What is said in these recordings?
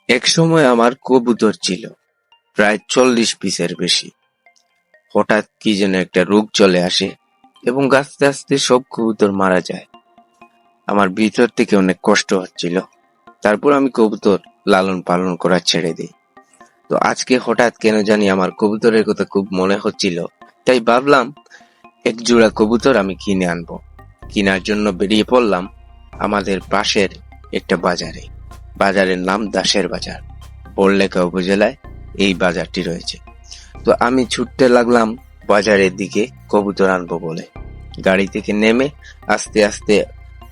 এক সময় আমার কবুতর ছিল প্রায় 40 পিসের বেশি। হঠাৎ কি যেন একটা রোগ চলে আসে এবং আস্তে আস্তে সব কবুতর মারা যায়। আমার ভিতর থেকে অনেক কষ্ট হচ্ছিল। তারপর আমি কবুতর লালন পালন করা ছেড়ে দিই। তো আজকে হঠাৎ কেন জানি আমার কবুতরের কথা খুব মনে হচ্ছিল, তাই ভাবলাম এক জোড়া কবুতর আমি কিনে আনবো। কেনার জন্য বেরিয়ে পড়লাম আমাদের পাশের একটা বাজারে। বাজারের নাম দাসের বাজার। বড়লেখা উপজেলায় এই বাজারটি রয়েছে। তো আমি ছুটতে লাগলাম বাজারের দিকে কবুতর আনবো বলে। গাড়ি থেকে নেমে আস্তে আস্তে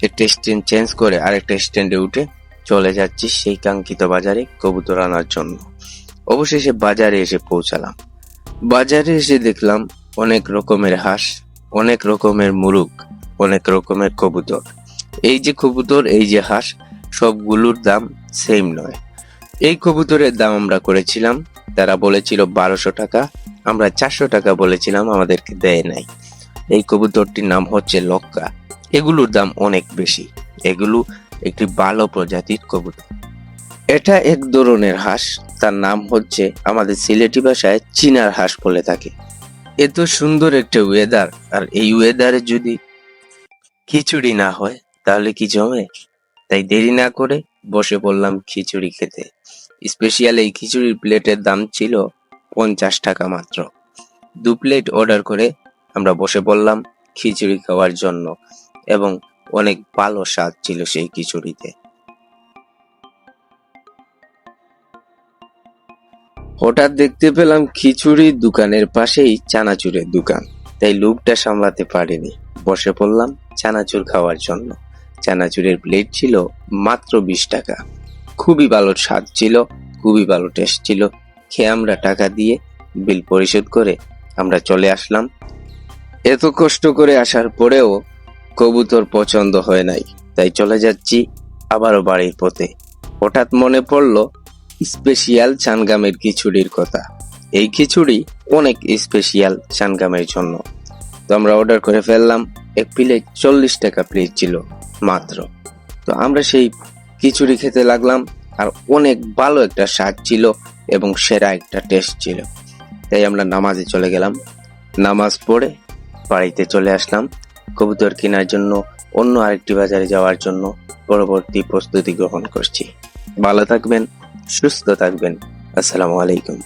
একটা স্ট্যান্ড চেঞ্জ করে আরেকটা স্ট্যান্ডে উঠে চলে যাচ্ছি সেই কাঙ্ক্ষিত বাজারে কবুতর আনার জন্য। অবশেষে বাজারে এসে পৌঁছালাম। বাজারে এসে দেখলাম অনেক রকমের হাঁস, অনেক রকমের মুরগ, অনেক রকমের কবুতর। এই যে কবুতর, এই যে হাঁস, সবগুলোর দাম সেম নয়। এই কবুতরের দাম আমরা করেছিলাম, তারা বলেছিল 1200 টাকা, আমরা 400 টাকা বলেছিলাম, আমাদেরকে দেয় নাই। এই কবুতরটির নাম হচ্ছে লক্কা। এগুলোর দাম অনেক বেশি। এগুলো একটি ভালো প্রজাতির কবুতর। এটা এক ধরনের হাঁস, তার নাম হচ্ছে আমাদের সিলেটি ভাষায় চীনার হাঁস বলে থাকে। এত সুন্দর একটা ওয়েদার, আর এই ওয়েদারে যদি খিচুড়ি না হয় তাহলে কি জমে। তাই দেরি না করে বসে পড়লাম খিচুড়ি খেতে। স্পেশাল এই খিচুড়ির প্লেটের দাম ছিল 50 টাকা মাত্র। 2 প্লেট অর্ডার করে আমরা বসে পড়লাম খিচুড়ি খাওয়ার জন্য, এবং অনেক ভালো স্বাদ ছিল সেই খিচুড়িতে। হঠাৎ দেখতে পেলাম খিচুড়ির দোকানের পাশেই চানাচুরের দোকান, তাই লোভটা সামলাতে পারিনি, বসে পড়লাম চানাচুর খাওয়ার জন্য। চানাচুরের প্লেট ছিল মাত্র 20 টাকা। খুবই ভালো স্বাদ ছিল, খুবই ভালো টেস্ট ছিল। খেয়ে আমরা টাকা দিয়ে বিল পরিশোধ করে আমরা চলে আসলাম। এত কষ্ট করে আসার পরেও কবুতর পছন্দ হয় নাই, তাই চলে যাচ্ছি আবারও বাড়ির পথে। হঠাৎ মনে পড়লো স্পেশাল চানগামের খিচুড়ির কথা। এই খিচুড়ি অনেক স্পেশাল চানগামের জন্য। তো আমরা অর্ডার করে ফেললাম। এক প্লেট 40 টাকা প্লেট ছিল মাত্র। তো আমরা সেই খিচুড়ি খেতে লাগলাম, আর অনেক ভালো একটা স্বাদ ছিল এবং সেরা একটা টেস্ট ছিল। তাই আমরা নামাজে চলে গেলাম। নামাজ পড়ে বাড়িতে চলে আসলাম কবুতর কেনার জন্য অন্য আরেকটি বাজারে যাওয়ার জন্য পরবর্তী প্রস্তুতি গ্রহণ করছি। ভালো থাকবেন, সুস্থ থাকবেন। আসসালামু আলাইকুম।